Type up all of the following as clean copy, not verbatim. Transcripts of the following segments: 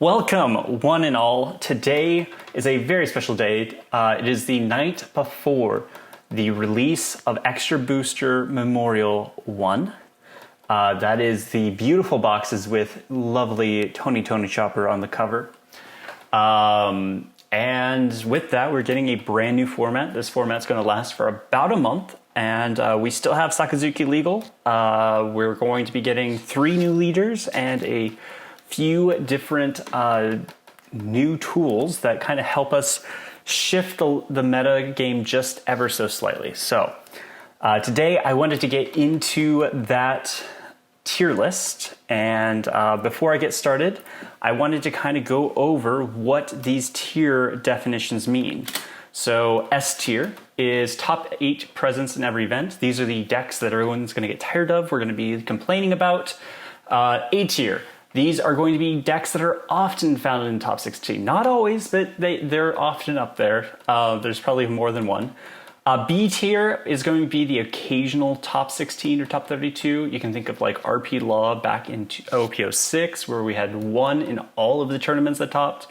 Welcome, one and all. Today is a very special day. It is the night before the release of Extra Booster Memorial 1. That is the beautiful boxes with lovely Tony Chopper on the cover. And with that, we're getting a brand new format. This format's going to last for about a month. And we still have Sakazuki legal. We're going to be getting 3 new leaders and a few different new tools that kind of help us shift the meta game just ever so slightly. So today I wanted to get into that tier list, and before I get started, I wanted to kind of go over what these tier definitions mean. So S tier is top 8 presence in every event. These are the decks that everyone's going to get tired of, we're going to be complaining about. A tier. These are going to be decks that are often found in top 16. Not always, but they're often up there. There's probably more than one. B tier is going to be the occasional top 16 or top 32. You can think of like RP Law back in OP06, where we had 1 in all of the tournaments that topped.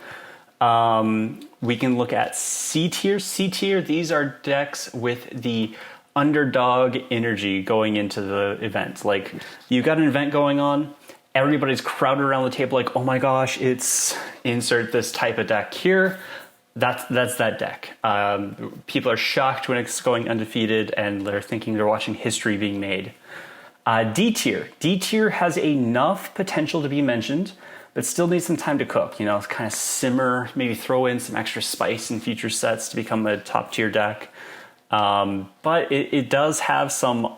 We can look at C tier. C tier, these are decks with the underdog energy going into the event. Like, you've got an event going on, everybody's crowded around the table like, oh my gosh, it's insert this type of deck here. That's that deck. People are shocked when it's going undefeated and they're thinking they're watching history being made. D tier. D tier has enough potential to be mentioned, but still needs some time to cook. You know, kind of simmer, maybe throw in some extra spice in future sets to become a top tier deck. But it does have some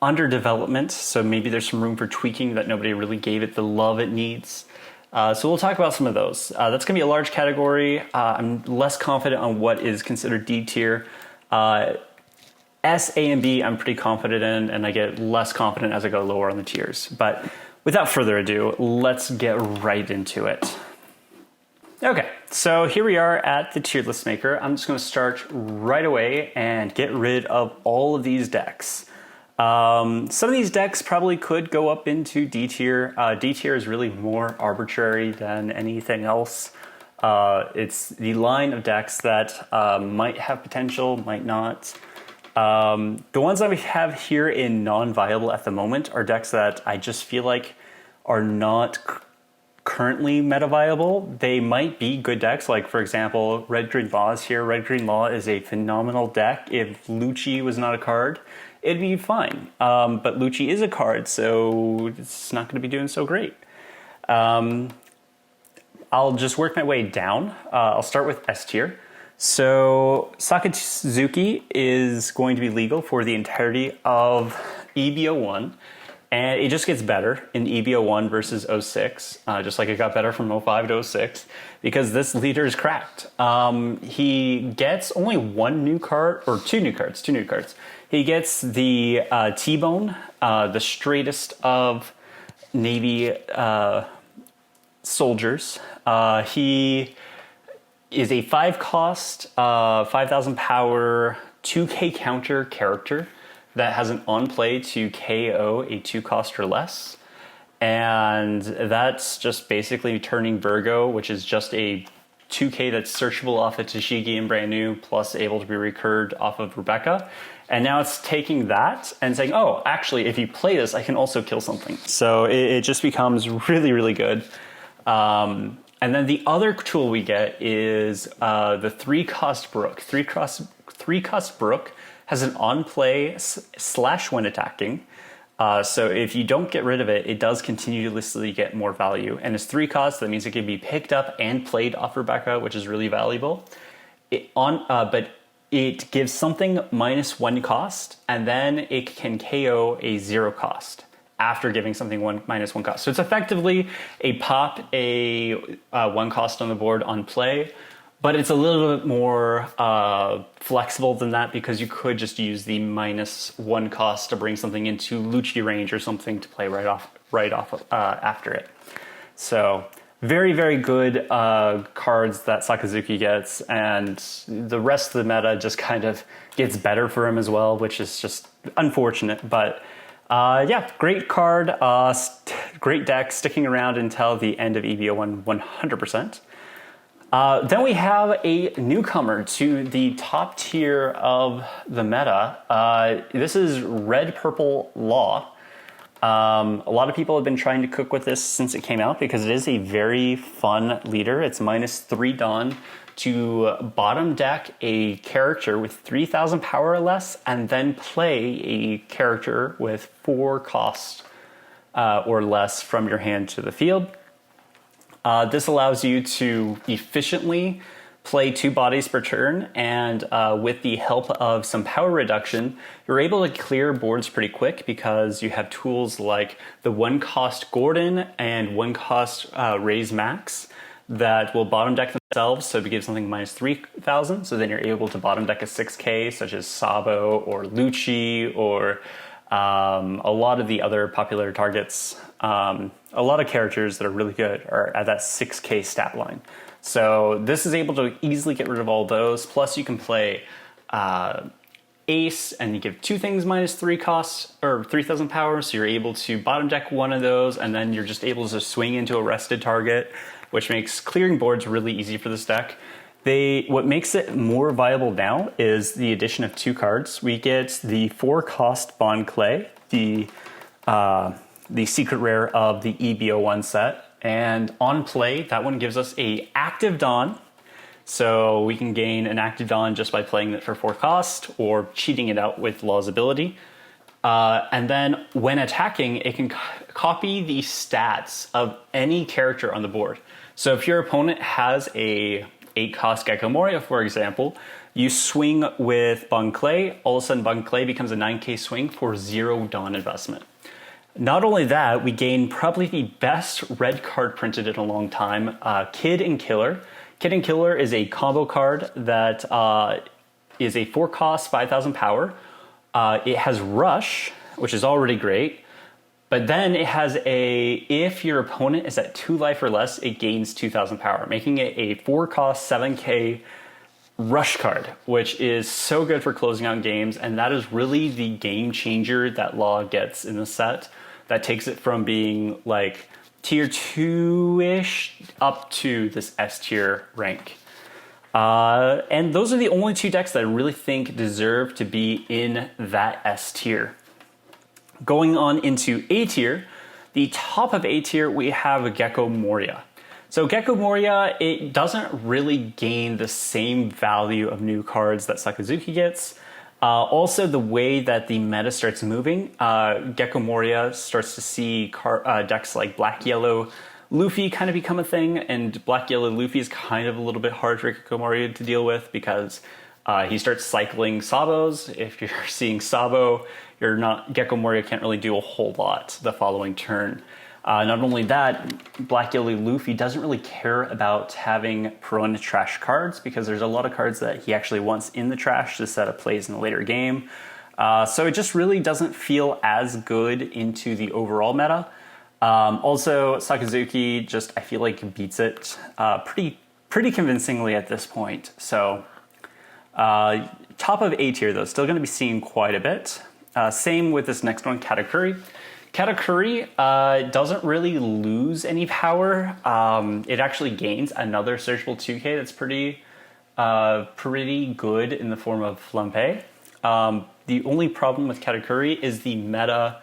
underdevelopment, so maybe there's some room for tweaking that nobody really gave it the love it needs. So we'll talk about some of those. That's going to be a large category. I'm less confident on what is considered D tier. S, A, and B I'm pretty confident in, and I get less confident as I go lower on the tiers. But without further ado, let's get right into it. Okay, so here we are at the tier list maker. I'm just going to start right away and get rid of all of these decks. Some of these decks probably could go up into D tier. D tier is really more arbitrary than anything else. It's the line of decks that might have potential, might not. The ones that we have here in non-viable at the moment are decks that I just feel like are not currently meta viable. They might be good decks, like for example, Red Green Law is here. Red Green Law is a phenomenal deck. If Lucci was not a card, it'd be fine. But Lucci is a card, so it's not going to be doing so great. I'll just work my way down. I'll start with S tier. So Sakazuki is going to be legal for the entirety of EB-01. And it just gets better in EB-01 versus 06, just like it got better from 05 to 06, because this leader is cracked. He gets only 1 new card, or 2 new cards. He gets the T-Bone, the straightest of Navy soldiers. He is a 5-cost, 5,000 power, 2k counter character that has an on-play to KO a 2-cost or less. And that's just basically turning Virgo, which is just a 2k that's searchable off of Tashigi and brand new, plus able to be recurred off of Rebecca. And now it's taking that and saying, oh, actually, if you play this, I can also kill something. So it just becomes really, really good. And then the other tool we get is the 3-cost Brook. 3-cost Brook has an on-play / when attacking. So if you don't get rid of it, it does continuously get more value. And it's 3 costs, that means it can be picked up and played off Rebecca, which is really valuable. But it gives something -1 cost, and then it can KO a 0 cost after giving something -1 cost. So it's effectively a pop, a 1 cost on the board on play, but it's a little bit more flexible than that, because you could just use the -1 cost to bring something into Lucci range or something to play right off after it. So very, very good cards that Sakazuki gets, and the rest of the meta just kind of gets better for him as well, which is just unfortunate, but Yeah, great card, great deck, sticking around until the end of EB-01 100%. Then we have a newcomer to the top tier of the meta. This is Red Purple Law. A lot of people have been trying to cook with this since it came out because it is a very fun leader. It's -3 Dawn to bottom deck a character with 3,000 power or less, and then play a character with 4 cost or less from your hand to the field. This allows you to efficiently play 2 bodies per turn, and with the help of some power reduction, you're able to clear boards pretty quick because you have tools like the 1 cost Gordon and 1 cost Raise Max that will bottom deck themselves, so if you give something -3,000, so then you're able to bottom deck a 6k, such as Sabo or Lucci or a lot of the other popular targets. A lot of characters that are really good are at that 6k stat line. So this is able to easily get rid of all those. Plus you can play Ace and you give 2 things -3 cost or 3,000 power. So you're able to bottom deck 1 of those, and then you're just able to swing into a rested target, which makes clearing boards really easy for this deck. What makes it more viable now is the addition of 2 cards. We get the 4 cost Bond Clay, the secret rare of the EB-01 set. And on play, that one gives us a active Dawn. So we can gain an active Dawn just by playing it for 4 cost or cheating it out with Law's ability. And then when attacking, it can copy the stats of any character on the board. So if your opponent has a 8 cost Gecko Moria, for example, you swing with Bung Clay, all of a sudden Bung Clay becomes a 9k swing for 0 Dawn investment. Not only that, we gain probably the best red card printed in a long time, Kid and Killer. Kid and Killer is a combo card that is a 4 cost, 5,000 power. It has Rush, which is already great, but then it has if your opponent is at 2 life or less, it gains 2,000 power, making it a 4 cost, 7k Rush card, which is so good for closing out games, and that is really the game changer that Law gets in the set. That takes it from being like tier 2-ish up to this S tier rank. And those are the only 2 decks that I really think deserve to be in that S tier. Going on into A tier, the top of A tier, we have Gecko Moria. So Gecko Moria, it doesn't really gain the same value of new cards that Sakazuki gets. Also, the way that the meta starts moving, Gecko Moria starts to see decks like Black Yellow Luffy kind of become a thing, and Black Yellow Luffy is kind of a little bit hard for Gecko Moria to deal with because he starts cycling Sabos. If you're seeing Sabo, Gecko Moria can't really do a whole lot the following turn. Not only that, Black Yellow Luffy doesn't really care about having prone to trash cards because there's a lot of cards that he actually wants in the trash to set up plays in the later game. So it just really doesn't feel as good into the overall meta. Also, Sakazuki I feel like beats it pretty convincingly at this point. So top of A tier though, still going to be seeing quite a bit. Same with this next one, Katakuri. Katakuri doesn't really lose any power. It actually gains another searchable 2k that's pretty good in the form of Flampe. The only problem with Katakuri is the meta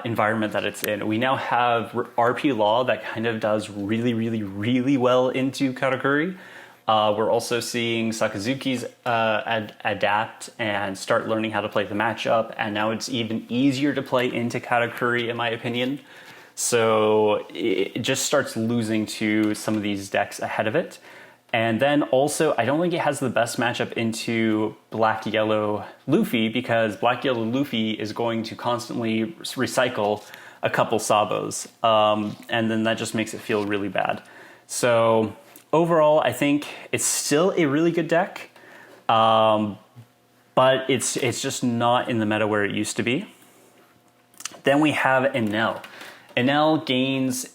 environment that it's in. We now have RP Law that kind of does really, really, really well into Katakuri. We're also seeing Sakazuki's adapt and start learning how to play the matchup, and now it's even easier to play into Katakuri, in my opinion. So it just starts losing to some of these decks ahead of it. And then also, I don't think it has the best matchup into Black Yellow Luffy because Black Yellow Luffy is going to constantly recycle a couple Sabos, and then that just makes it feel really bad. So overall, I think it's still a really good deck, but it's just not in the meta where it used to be. Then we have Enel. Enel gains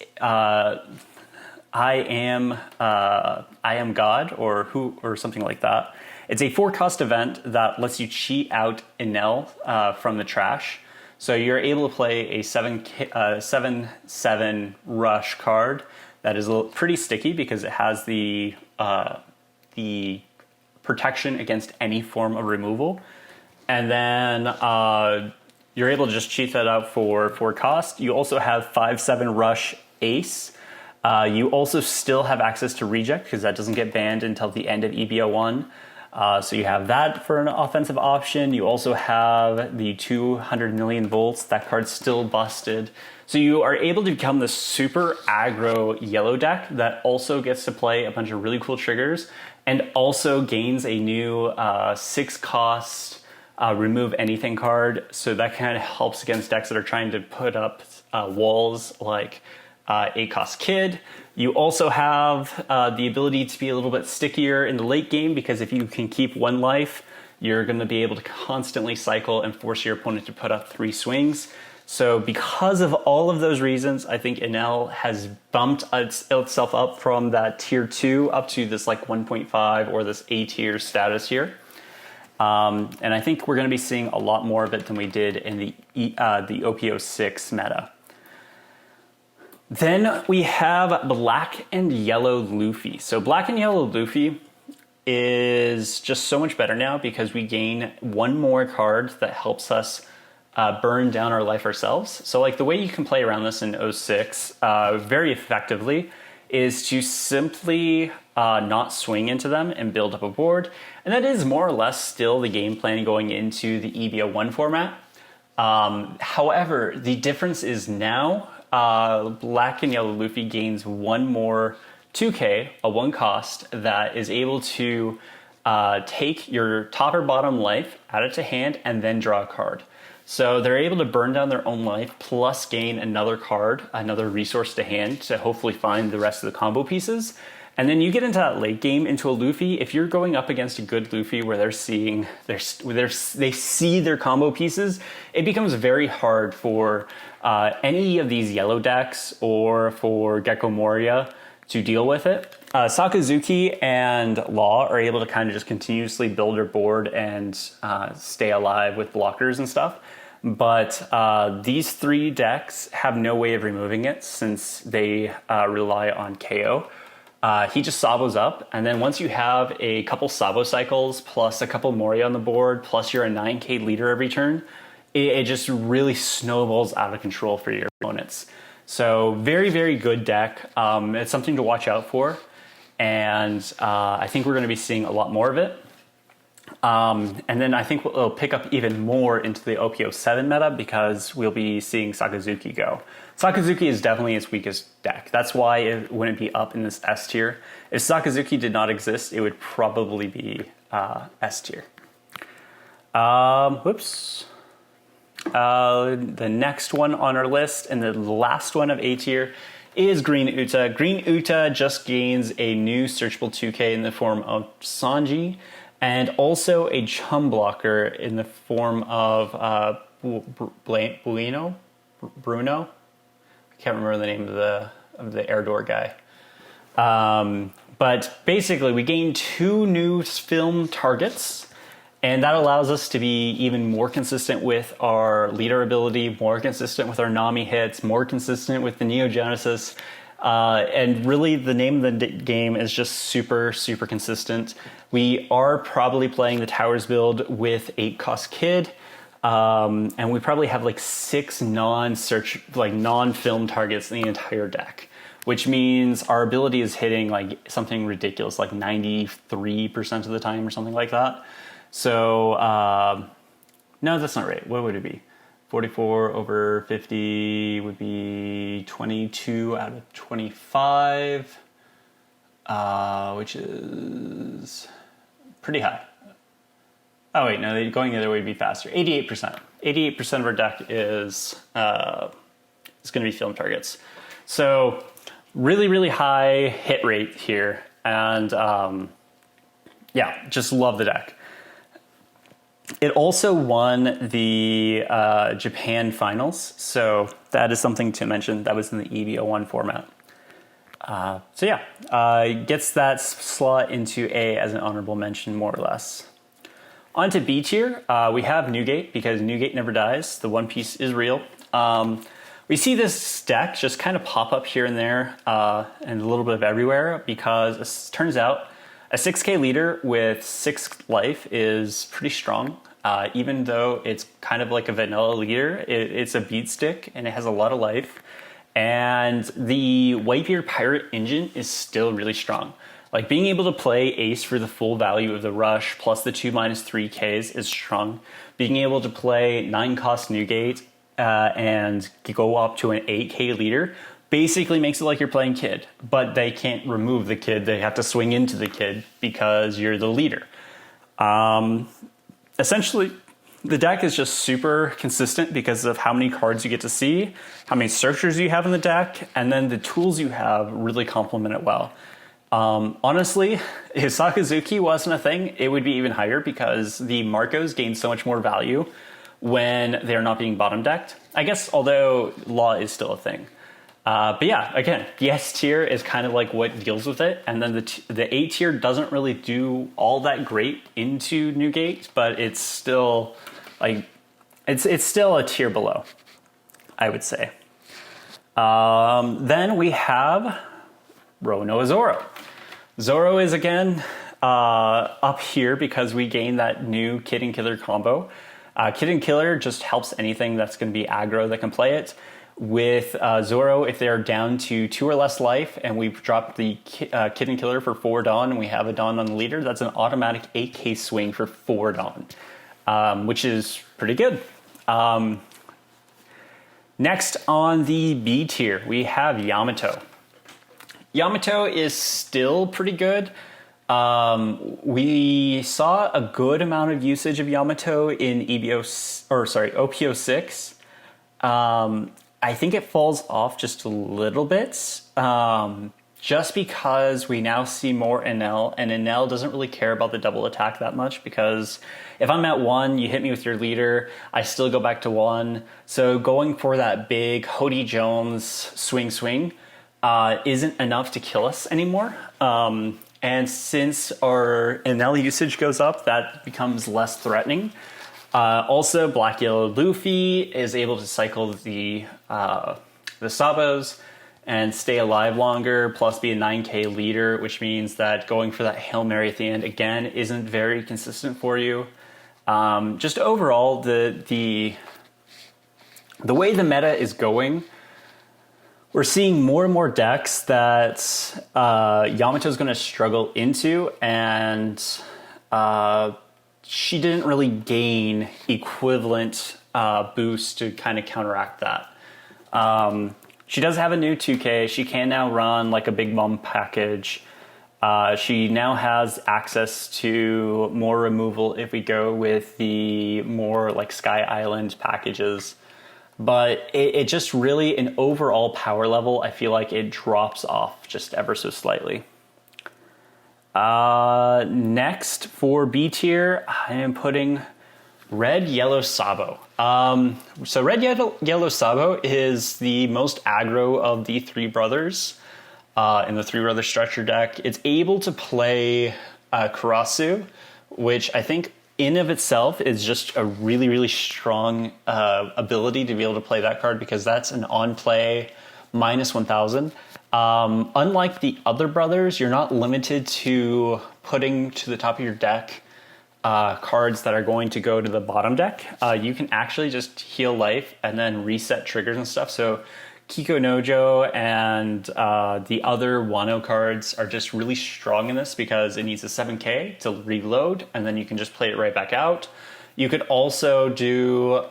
I am God or something like that. It's a 4-cost event that lets you cheat out Enel from the trash. So you're able to play a 7/7 rush card that is pretty sticky because it has the protection against any form of removal. And then you're able to just cheat that out for cost. You also have 5/7 rush ace. You also still have access to reject because that doesn't get banned until the end of EB-01. So you have that for an offensive option. You also have the 200 million volts. That card's still busted. So you are able to become this super aggro yellow deck that also gets to play a bunch of really cool triggers and also gains a new 6 cost remove anything card. So that kind of helps against decks that are trying to put up walls like 8 cost Kid. You also have the ability to be a little bit stickier in the late game because if you can keep 1 life, you're going to be able to constantly cycle and force your opponent to put up 3 swings. So because of all of those reasons, I think Enel has bumped itself up from that tier 2 up to this like 1.5 or this A tier status here. And I think we're going to be seeing a lot more of it than we did in the OP06 meta. Then we have Black and Yellow Luffy. So Black and Yellow Luffy is just so much better now because we gain 1 more card that helps us burn down our life ourselves. So like the way you can play around this in 06 very effectively is to simply not swing into them and build up a board. And that is more or less still the game plan going into the EB-01 format. However, the difference is now Black and Yellow Luffy gains 1 more 2k, a 1 cost, that is able to take your top or bottom life, add it to hand, and then draw a card. So they're able to burn down their own life plus gain another card, another resource to hand to hopefully find the rest of the combo pieces. And then you get into that late game into a Luffy. If you're going up against a good Luffy where they see their combo pieces, it becomes very hard for any of these yellow decks or for Gecko Moria to deal with it. Sakazuki and Law are able to kind of just continuously build their board and stay alive with blockers and stuff. But these 3 decks have no way of removing it since they rely on KO. He just Sabos up, and then once you have a couple Sabo cycles, plus a couple Moria on the board, plus you're a 9k leader every turn, it just really snowballs out of control for your opponents. So very, very good deck. It's something to watch out for, and I think we're going to be seeing a lot more of it. And then I think we'll pick up even more into the OP07 meta because we'll be seeing Sakazuki go. Sakazuki is definitely its weakest deck. That's why it wouldn't be up in this S tier. If Sakazuki did not exist, it would probably be S tier. The next one on our list and the last one of A tier is Green Uta. Green Uta just gains a new searchable 2k in the form of Sanji, and also a chum blocker in the form of Bruno. I can't remember the name of the air door guy. But basically, we gain 2 new film targets, and that allows us to be even more consistent with our leader ability, more consistent with our Nami hits, more consistent with the Neogenesis. And really, the name of the game is just super, super consistent. We are probably playing the Towers build with 8 cost Kid, and we probably have like 6 non-film targets in the entire deck, which means our ability is hitting like something ridiculous, like 93% of the time or something like that. So, no, that's not right. What would it be? 44 over 50 would be 22 out of 25, which is pretty high. Oh wait, no, going the other way would be faster. 88%. 88% of our deck is going to be film targets. So really, really high hit rate here. And yeah, just love the deck. It also won the Japan finals, so that is something to mention. That was in the EB-01 format. So yeah, gets that slot into A as an honorable mention, more or less. On to B tier, we have Newgate, because Newgate never dies. The One Piece is real. We see this deck just kind of pop up here and there and a little bit of everywhere, because it turns out a 6k leader with 6 life is pretty strong. Even though it's kind of like a vanilla leader, it's a beat stick and it has a lot of life. And the Whitebeard Pirate engine is still really strong. Like, being able to play Ace for the full value of the Rush plus the 2-3Ks is strong. Being able to play 9-cost Newgate and go up to an 8k leader basically makes it like you're playing Kid, but they can't remove the Kid. They have to swing into the Kid because you're the leader. Essentially, the deck is just super consistent because of how many cards you get to see, how many searchers you have in the deck, and then the tools you have really complement it well. Honestly, if Sakazuki wasn't a thing, it would be even higher, because the Marcos gain so much more value when they're not being bottom decked. I guess, although Law is still a thing. But yeah, again, the S tier is kind of like what deals with it, and then the A tier doesn't really do all that great into Newgate, but it's still like it's still a tier below, I would say. Then we have Roronoa Zoro. Zoro is again up here because we gained that new Kid and Killer combo. Kid and Killer just helps anything that's going to be aggro that can play it. With Zoro, if they're down to 2 or less life and we've dropped the Kid and Killer for 4 Dawn and we have a Dawn on the leader, that's an automatic 8k swing for 4 Dawn, which is pretty good. Next on the B tier, we have Yamato. Yamato is still pretty good. We saw a good amount of usage of Yamato in OP06. I think it falls off just a little bit, just because we now see more Enel, and Enel doesn't really care about the double attack that much, because if I'm at 1, you hit me with your leader, I still go back to 1. So going for that big Hody Jones swing isn't enough to kill us anymore. And since our Enel usage goes up, that becomes less threatening. Also, Black Yellow Luffy is able to cycle the Sabos and stay alive longer, plus be a 9k leader, which means that going for that Hail Mary at the end, again, isn't very consistent for you. Just overall, the way the meta is going, we're seeing more and more decks that Yamato's going to struggle into, and she didn't really gain equivalent boost to kind of counteract that. She does have a new 2K. She can now run like a Big Mom package. She now has access to more removal if we go with the more like Sky Island packages. But it just really, in overall power level, I feel like it drops off just ever so slightly. Next for B tier, I am putting Red Yellow Sabo. So Red Yellow Sabo is the most aggro of the 3 brothers in the 3 brother structure deck. It's able to play Karasu, which I think in of itself is just a really, really strong ability to be able to play that card, because that's an on-play -1000. Unlike the other brothers, you're not limited to putting to the top of your deck cards that are going to go to the bottom deck. You can actually just heal life and then reset triggers and stuff. So Kiko Nojo and the other Wano cards are just really strong in this, because it needs a 7k to reload, and then you can just play it right back out. You could also do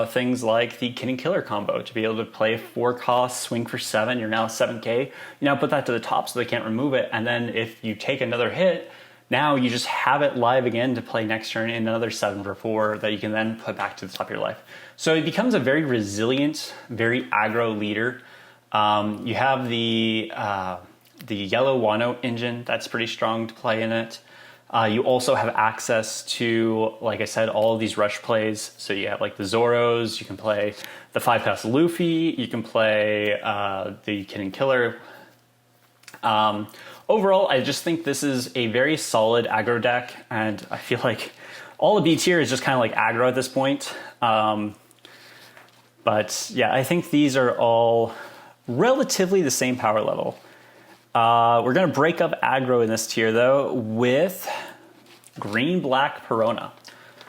things like the Kid and Killer combo to be able to play 4 costs, swing for 7, you're now 7k. You now put that to the top so they can't remove it, and then if you take another hit, now you just have it live again to play next turn in another 7 for 4 that you can then put back to the top of your life. So it becomes a very resilient, very aggro leader. You have the yellow Wano engine that's pretty strong to play in it. You also have access to, like I said, all of these rush plays. So you have like the Zoros, you can play the 5-cost Luffy, you can play the Kid and Killer. Overall, I just think this is a very solid aggro deck, and I feel like all the B tier is just kind of like aggro at this point. But yeah, I think these are all relatively the same power level. We're going to break up aggro in this tier, though, with green-black Perona.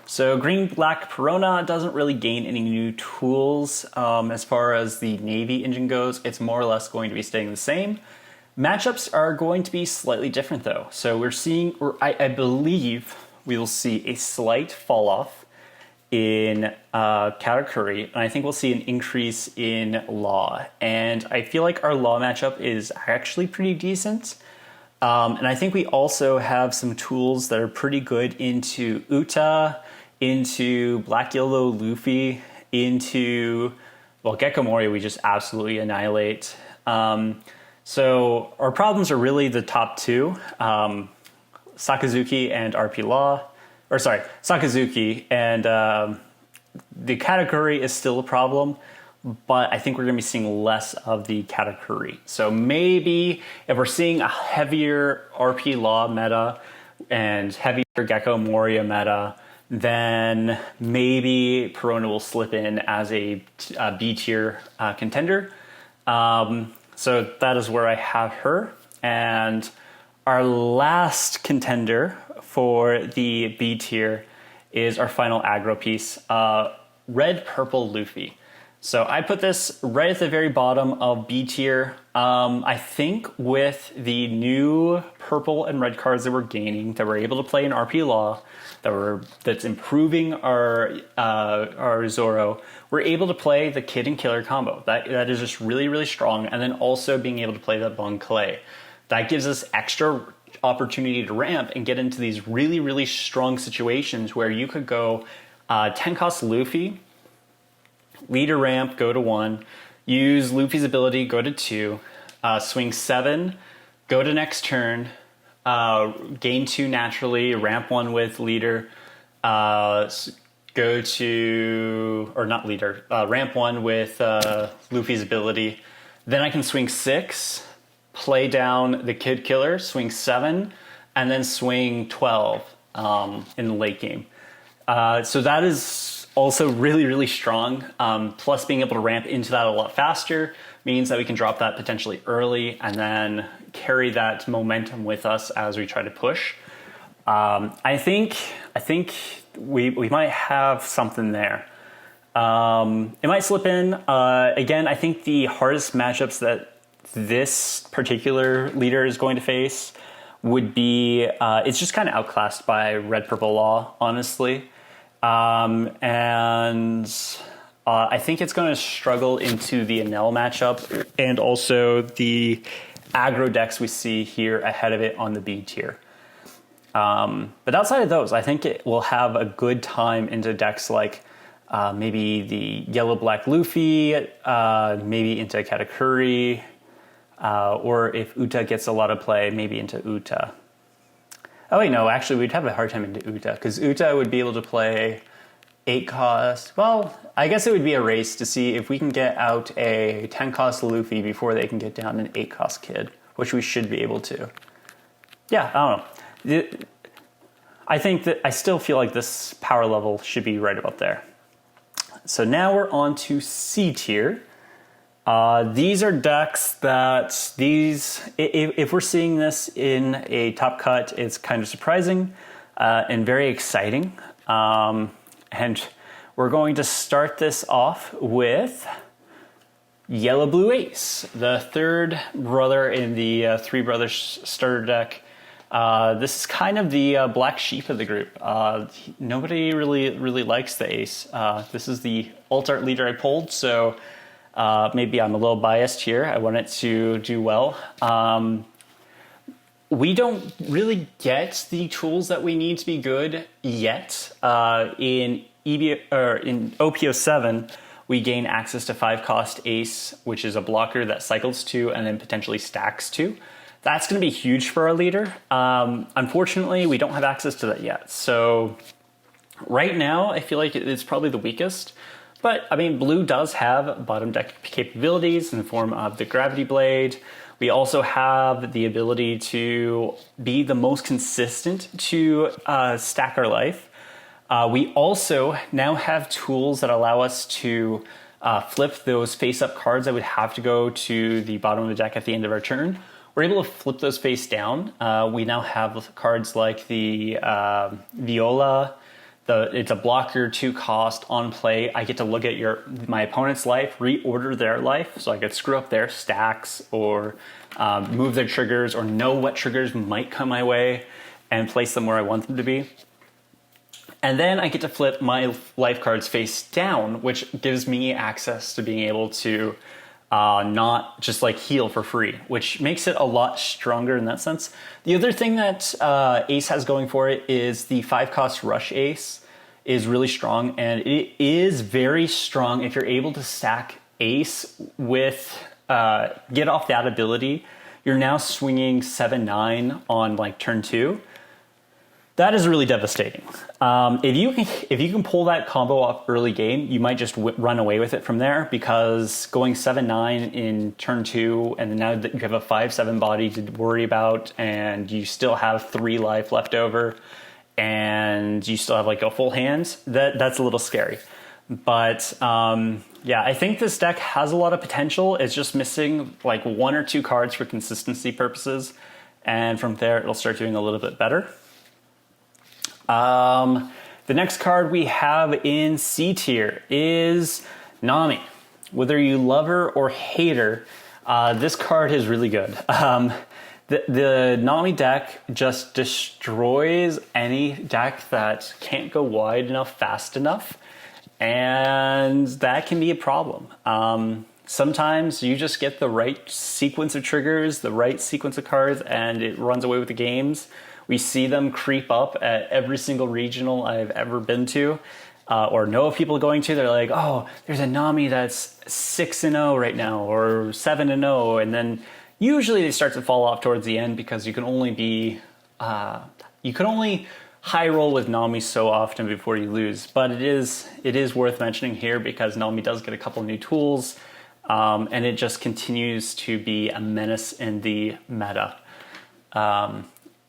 So green-black Perona doesn't really gain any new tools as far as the Navy engine goes. It's more or less going to be staying the same. Matchups are going to be slightly different, though. So we're seeing, or I believe we will see a slight fall-off in Katakuri, and I think we'll see an increase in Law. And I feel like our Law matchup is actually pretty decent. And I think we also have some tools that are pretty good into Uta, into Black Yellow Luffy, into, well, Gecko Moria we just absolutely annihilate. So our problems are really the top two, Sakazuki and RP Law. Or sorry, Sakazuki, and the Katakuri is still a problem, but I think we're going to be seeing less of the Katakuri. So maybe if we're seeing a heavier RP Law meta and heavier Gecko Moria meta, then maybe Perona will slip in as a B tier contender. So that is where I have her. And our last contender for the B tier is our final aggro piece, Red Purple Luffy. So I put this right at the very bottom of B tier. I think with the new purple and red cards that we're gaining, that we're able to play in RP Law, that's improving our Zoro, we're able to play the Kid and Killer combo. That is just really, really strong. And then also being able to play the Bung Clay. That gives us extra opportunity to ramp and get into these really, really strong situations where you could go 10 cost Luffy, leader ramp, go to 1, use Luffy's ability, go to 2, swing 7, go to next turn, gain 2 naturally, ramp 1 with leader, go to, or not leader, ramp 1 with Luffy's ability. Then I can swing 6, play down the Kid Killer, swing 7, and then swing 12 in the late game. So that is also really, really strong. Plus being able to ramp into that a lot faster means that we can drop that potentially early and then carry that momentum with us as we try to push. I think we might have something there. It might slip in. Again, I think the hardest matchups that this particular leader is going to face would be, it's just kind of outclassed by Red Purple Law, honestly. And I think it's going to struggle into the Enel matchup and also the aggro decks we see here ahead of it on the B tier. But outside of those, I think it will have a good time into decks like maybe the Yellow-Black Luffy, maybe into Katakuri, or if Uta gets a lot of play, maybe into Uta. Oh wait, no, actually we'd have a hard time into Uta, because Uta would be able to play 8 cost. Well, I guess it would be a race to see if we can get out a 10 cost Luffy before they can get down an 8 cost Kid, which we should be able to. Yeah, I don't know. I still feel like this power level should be right about there. So now we're on to C tier. These are decks that if we're seeing this in a top cut, it's kind of surprising and very exciting. And we're going to start this off with Yellow Blue Ace, the third brother in the Three Brothers starter deck. This is kind of the black sheep of the group. Nobody really likes the Ace. This is the alt art leader I pulled, so maybe I'm a little biased here. I want it to do well. We don't really get the tools that we need to be good yet. In OP-07, we gain access to 5 cost Ace, which is a blocker that cycles 2 and then potentially stacks 2. That's going to be huge for our leader. Unfortunately, we don't have access to that yet. So right now, I feel like it's probably the weakest. But, I mean, blue does have bottom deck capabilities in the form of the Gravity Blade. We also have the ability to be the most consistent to stack our life. We also now have tools that allow us to flip those face-up cards that would have to go to the bottom of the deck at the end of our turn. We're able to flip those face down. We now have cards like the Viola. It's a blocker, 2 cost on play. I get to look at my opponent's life, reorder their life, so I could screw up their stacks or move their triggers or know what triggers might come my way and place them where I want them to be. And then I get to flip my life cards face down, which gives me access to being able to not just like heal for free, which makes it a lot stronger in that sense. The other thing that Ace has going for it is the 5-cost Rush Ace is really strong, and it is very strong if you're able to stack Ace with get off that ability. You're now swinging 7-9 on like turn 2. That is really devastating. If you can pull that combo off early game, you might just run away with it from there, because going 7-9 in turn 2, and now that you have a 5-7 body to worry about, and you still have 3 life left over, and you still have like a full hand, that's a little scary. But yeah, I think this deck has a lot of potential. It's just missing like 1 or 2 cards for consistency purposes, and from there it'll start doing a little bit better. The next card we have in C tier is Nami. Whether you love her or hate her, this card is really good. The Nami deck just destroys any deck that can't go wide enough fast enough, and that can be a problem. Sometimes you just get the right sequence of triggers, the right sequence of cards, and it runs away with the games. We see them creep up at every single regional I've ever been to, or know of people going to. They're like, oh, there's a Nami that's 6-0 right now, or 7-0, and then usually they start to fall off towards the end, because you can only high roll with Nami so often before you lose. But it is worth mentioning here, because Nami does get a couple new tools, and it just continues to be a menace in the meta.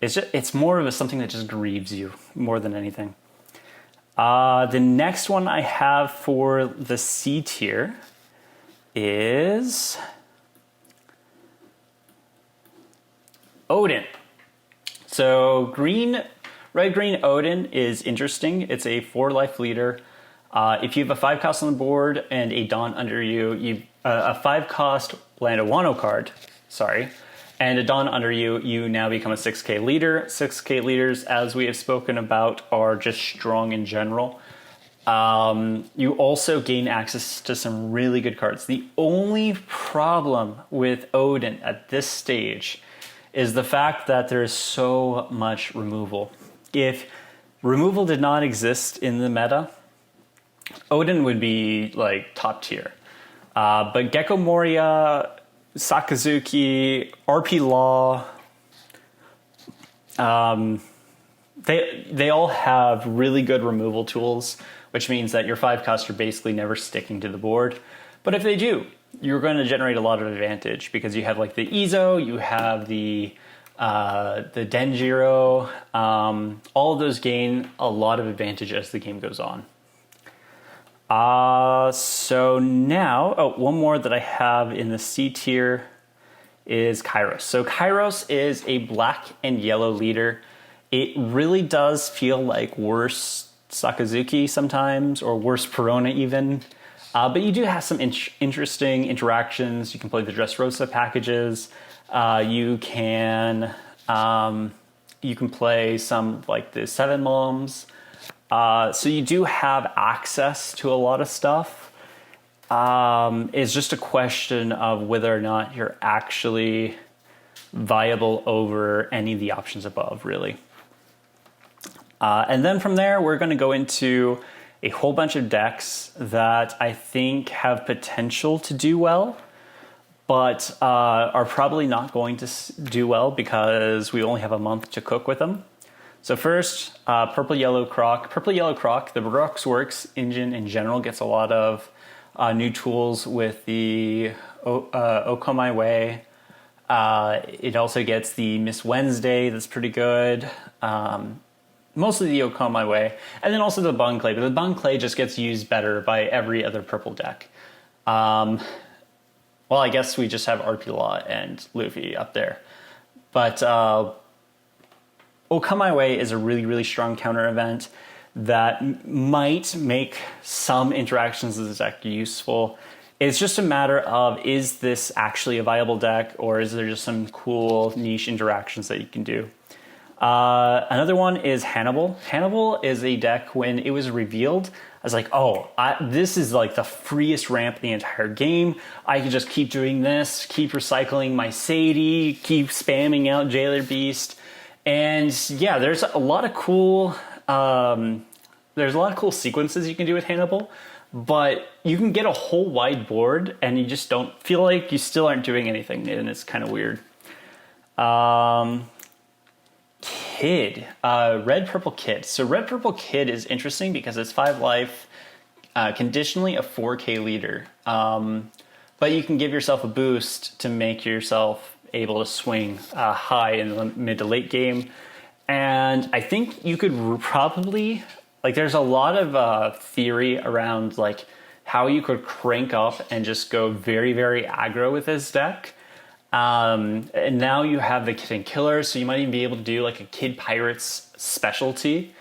It's more of something that just grieves you more than anything. The next one I have for the C tier is Odin. So red-green Odin is interesting. It's a 4-life leader. If you have a 5-cost on the board and a Dawn under you, a 5-cost land a Wano card, and a Dawn under you, you now become a 6k leader. 6k leaders, as we have spoken about, are just strong in general. You also gain access to some really good cards. The only problem with Odin at this stage is the fact that there is so much removal. If removal did not exist in the meta, Odin would be like top tier. But Gecko Moria, Sakazuki, RP Law, they all have really good removal tools, which means that your 5-costs are basically never sticking to the board. But if they do, you're going to generate a lot of advantage, because you have like the Izo, you have the Denjiro, all of those gain a lot of advantage as the game goes on. So now, one more that I have in the C tier is Kairos. So Kairos is a black and yellow leader. It really does feel like worse Sakazuki sometimes, or worse Perona even. But you do have some interesting interactions. You can play the Dressrosa packages. You can play some like the 7 Moms. So you do have access to a lot of stuff. It's just a question of whether or not you're actually viable over any of the options above, really. And then from there, we're going to go into a whole bunch of decks that I think have potential to do well, but are probably not going to do well because we only have a month to cook with them. So first, Purple Yellow Croc. Purple Yellow Croc, the Brooks Works engine in general gets a lot of new tools with the Oko My Way. It also gets the Miss Wednesday, that's pretty good. mostly the O Come My Way, and then also the Bung Clay, but the Bung Clay just gets used better by every other purple deck. Well, I guess we just have RP Law and Luffy up there. But O Come My Way is a really, really strong counter event that might make some interactions of the deck useful. It's just a matter of, is this actually a viable deck, or is there just some cool niche interactions that you can do? Another one is Hannibal. Hannibal is a deck, when it was revealed, I was like, oh, this is like the freest ramp in the entire game. I can just keep doing this, keep recycling my Sadie, keep spamming out Jailer Beast. And yeah, there's a lot of cool sequences you can do with Hannibal, but you can get a whole wide board and you just don't feel like you still aren't doing anything, and it's kind of weird. Kid, Red Purple Kid. So Red Purple Kid is interesting because it's 5 life, conditionally a 4K leader. But you can give yourself a boost to make yourself able to swing high in the mid to late game. And I think you could probably, like, there's a lot of theory around like how you could crank up and just go very, very aggro with this deck. And now you have the Kid and Killer, so you might even be able to do like a Kid Pirates specialty.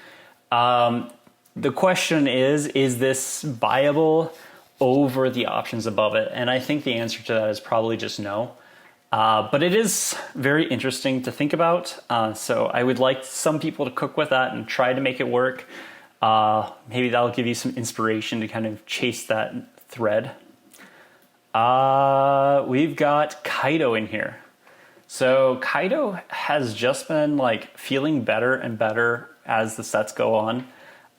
The question is this viable over the options above it? And I think the answer to that is probably just no. But it is very interesting to think about. So I would like some people to cook with that and try to make it work. Maybe that'll give you some inspiration to kind of chase that thread. We've got Kaido in here. So Kaido has just been like feeling better and better as the sets go on.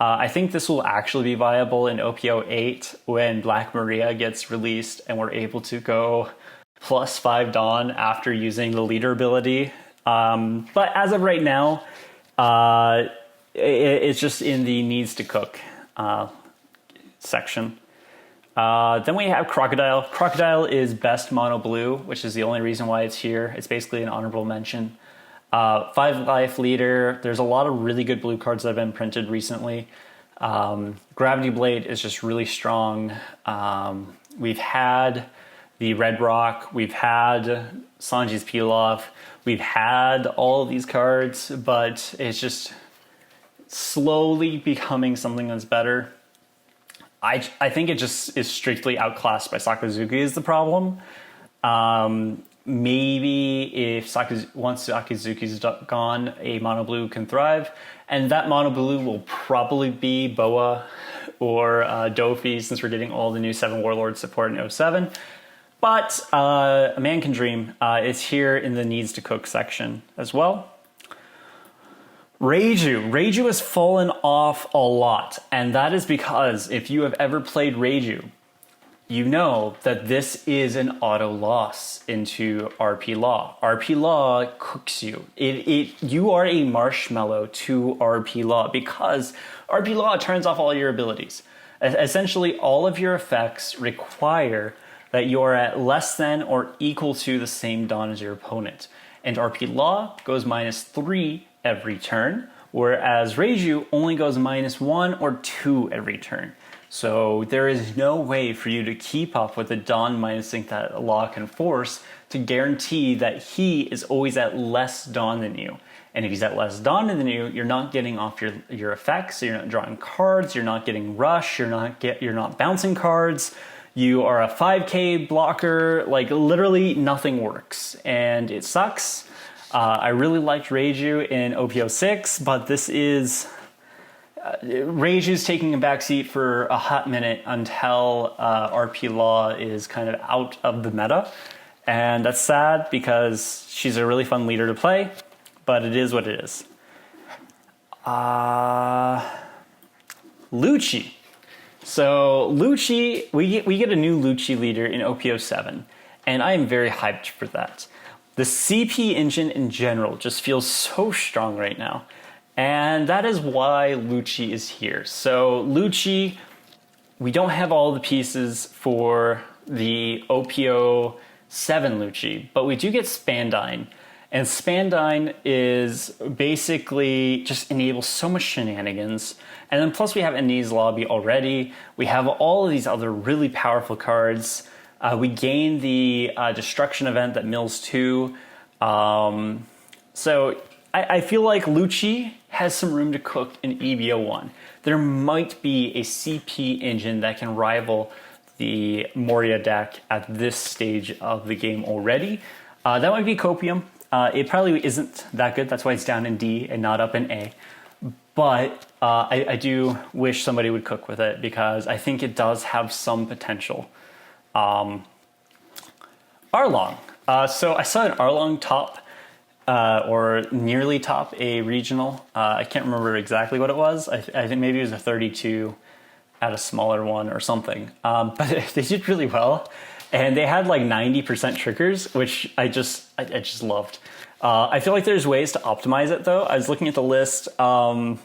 I think this will actually be viable in OP-08 when Black Maria gets released and we're able to go +5 Dawn after using the leader ability. But as of right now, it's just in the needs to cook section. Then we have Crocodile. Crocodile is best mono blue, which is the only reason why it's here. It's basically an honorable mention. 5 life leader. There's a lot of really good blue cards that have been printed recently. Gravity Blade is just really strong. We've had the Red Rock. We've had Sanji's Peel-Off. We've had all of these cards, but it's just slowly becoming something that's better. I think it just is strictly outclassed by Sakazuki is the problem. Maybe if once Sakazuki's gone, a mono blue can thrive, and that mono blue will probably be Boa or Dofi, since we're getting all the new 7 Warlord support in 07. But A Man Can Dream is here in the needs to cook section as well. Reiju has fallen off a lot, and that is because if you have ever played Reiju, you know that this is an auto loss into RP Law. RP Law cooks you. You are a marshmallow to RP Law because RP Law turns off all your abilities. Essentially, all of your effects require that you are at less than or equal to the same Dawn as your opponent. And RP Law goes -3 every turn, whereas Reiju only goes -1 or 2 every turn. So there is no way for you to keep up with the Dawn minusing that Law can force to guarantee that he is always at less Dawn than you. And if he's at less Dawn than you, you're not getting off your effects, so you're not drawing cards, you're not getting rush, you're not bouncing cards, you are a 5k blocker, like literally nothing works, and it sucks. I really liked Reiju in OP-06, but this is... Reiju's taking a backseat for a hot minute until RP Law is kind of out of the meta. And that's sad because she's a really fun leader to play, but it is what it is. Lucci. So Lucci, we get a new Lucci leader in OP-07, and I am very hyped for that. The CP engine in general just feels so strong right now. And that is why Lucci is here. So Lucci, we don't have all the pieces for the OP-07 Lucci, but we do get Spandine. And Spandine is basically just enables so much shenanigans. And then plus we have Eni's Lobby already. We have all of these other really powerful cards. We gain the Destruction event that mills 2. So I feel like Lucci has some room to cook in EB-01. There might be a CP engine that can rival the Moria deck at this stage of the game already. That might be Copium. It probably isn't that good. That's why it's down in D and not up in A. But I do wish somebody would cook with it because I think it does have some potential. Arlong. So I saw an Arlong top or nearly top a regional. I can't remember exactly what it was. I think maybe it was a 32 at a smaller one or something. But they did really well. And they had like 90% triggers, which I just loved. I feel like there's ways to optimize it though. I was looking at the list and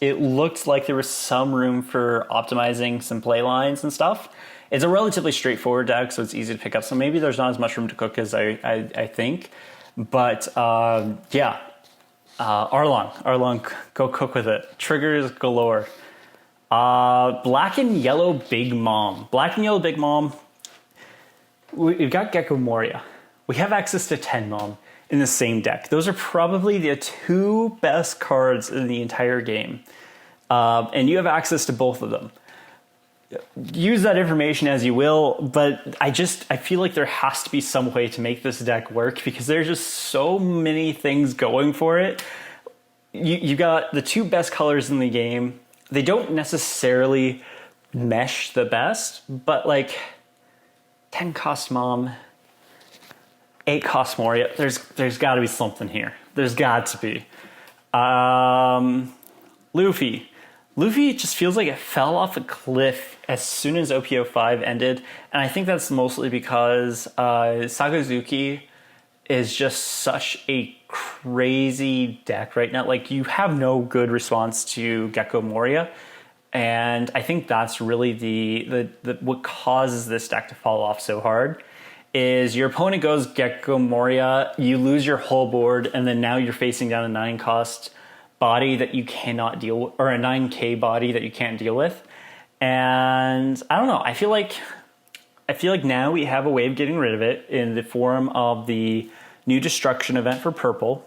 it looked like there was some room for optimizing some play lines and stuff. It's a relatively straightforward deck, so it's easy to pick up. So maybe there's not as much room to cook as I think. But yeah, Arlong, go cook with it. Triggers galore. Black and Yellow Big Mom. Black and Yellow Big Mom. We've got Gecko Moria. We have access to Tenmon in the same deck. Those are probably the 2 best cards in the entire game. And you have access to both of them. Use that information as you will, but I feel like there has to be some way to make this deck work because there's just so many things going for it. You got the 2 best colors in the game. They don't necessarily mesh the best, but like 10 cost Mom, 8 cost Moria. There's got to be something here. There's got to be. Luffy just feels like it fell off a cliff as soon as OPO5 ended, and I think that's mostly because Sakazuki is just such a crazy deck right now. Like, you have no good response to Gecko Moria, and I think that's really the what causes this deck to fall off so hard. Is your opponent goes Gecko Moria, you lose your whole board, and then now you're facing down a 9 cost body that you cannot deal with, or a 9k body that you can't deal with. And I don't know, I feel like now we have a way of getting rid of it in the form of the new Destruction event for purple.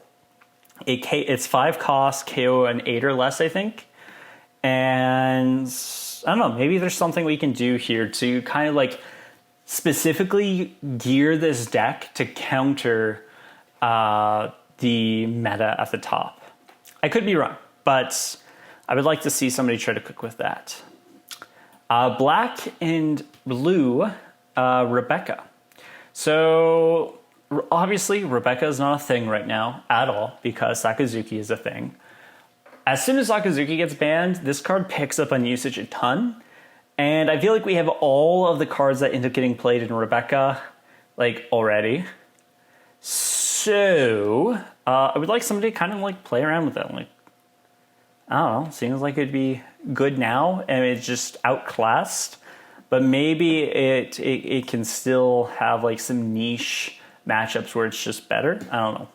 It's 5 cost, KO an 8 or less, I think. And I don't know, maybe there's something we can do here to kind of like specifically gear this deck to counter the meta at the top. I could be wrong, but I would like to see somebody try to cook with that. Black and blue, Rebecca. So obviously Rebecca is not a thing right now at all because Sakazuki is a thing. As soon as Sakazuki gets banned, this card picks up on usage a ton. And I feel like we have all of the cards that end up getting played in Rebecca, like, already. So I would like somebody to kind of like play around with it. Like, I don't know, seems like it'd be good now and it's just outclassed, but maybe it can still have like some niche matchups where it's just better. I don't know.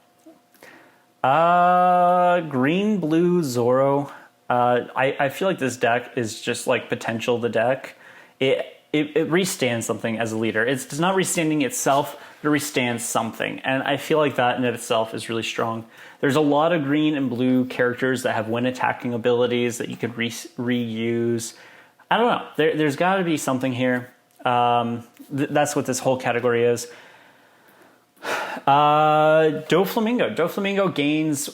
Green, blue, Zoro. I feel like this deck is just like potential the deck. It restands something as a leader. It's not restanding itself, but it restands something. And I feel like that in itself is really strong. There's a lot of green and blue characters that have when attacking abilities that you could reuse. I don't know. There's got to be something here. That's what this whole category is. Doflamingo. Doflamingo gains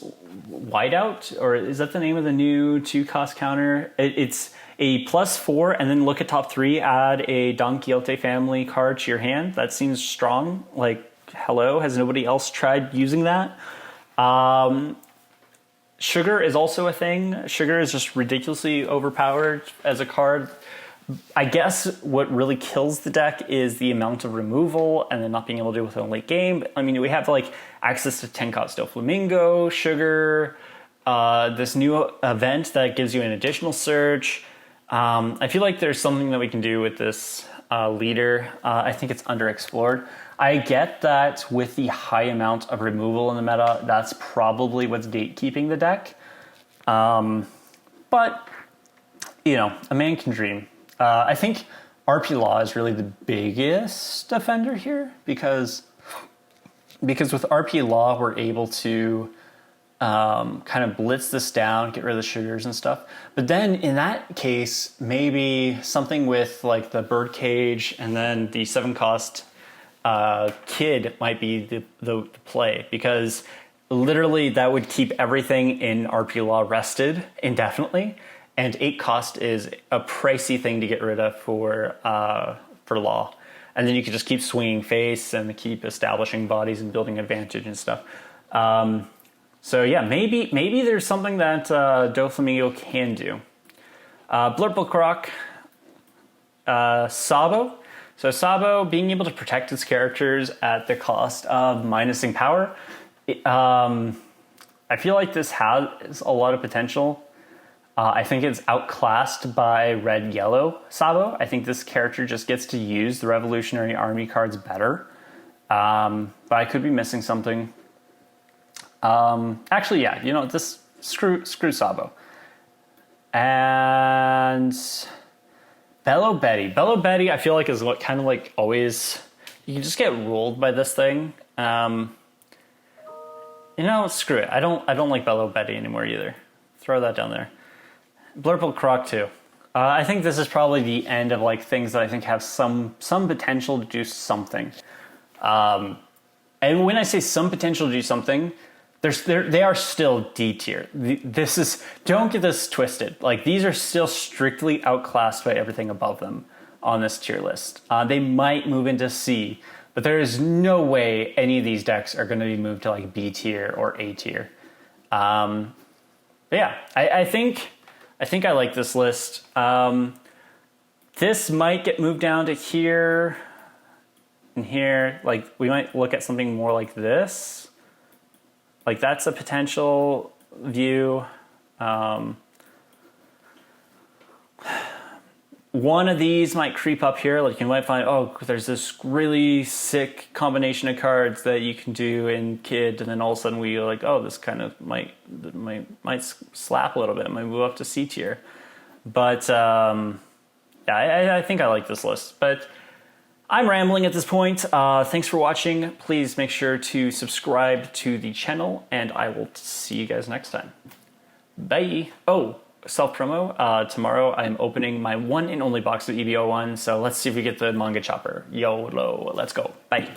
Whiteout, or is that the name of the new 2 cost counter? It's a +4, and then look at top 3, add a Don Quixote family card to your hand. That seems strong. Like, hello, has nobody else tried using that? Sugar is also a thing. Sugar is just ridiculously overpowered as a card. I guess what really kills the deck is the amount of removal and then not being able to deal with it in late game. I mean, we have like access to 10 cost Doflamingo, Sugar, this new event that gives you an additional search. I feel like there's something that we can do with this leader. I think it's underexplored. I get that with the high amount of removal in the meta, that's probably what's gatekeeping the deck. But, you know, a man can dream. I think RP Law is really the biggest offender here because with RP Law, we're able to kind of blitz this down, get rid of the sugars and stuff. But then in that case, maybe something with like the Birdcage and then the 7-cost Kid might be the play, because literally that would keep everything in RP Law rested indefinitely. And 8-cost is a pricey thing to get rid of for Law. And then you could just keep swinging face and keep establishing bodies and building advantage and stuff. So yeah, maybe there's something that Doflamingo can do. Blurple Croc, Sabo. So Sabo being able to protect its characters at the cost of minusing power. I feel like this has a lot of potential. I think it's outclassed by Red-Yellow Sabo. I think this character just gets to use the Revolutionary Army cards better. But I could be missing something. Actually, yeah, you know, this screw Sabo. And Bello Betty. Bello Betty, I feel like is what kind of like always, you can just get ruled by this thing. You know, screw it. I don't like Bello Betty anymore either. Throw that down there. Blurple Croc too. I think this is probably the end of like things that I think have some potential to do something. And when I say some potential to do something, they are still D tier. Don't get this twisted. Like, these are still strictly outclassed by everything above them on this tier list. They might move into C, but there is no way any of these decks are going to be moved to like B tier or A tier. But yeah, I think I like this list. This might get moved down to here and here. Like, we might look at something more like this. Like, that's a potential view. One of these might creep up here. Like, you might find, oh, there's this really sick combination of cards that you can do in Kid, and then all of a sudden we are like, oh, this kind of might slap a little bit. It might move up to C tier. But yeah, I think I like this list. But I'm rambling at this point. Thanks for watching. Please make sure to subscribe to the channel, and I will see you guys next time. Bye. Oh, self-promo. Tomorrow I'm opening my one and only box of EB-01, so let's see if we get the manga chopper. YOLO. Let's go. Bye.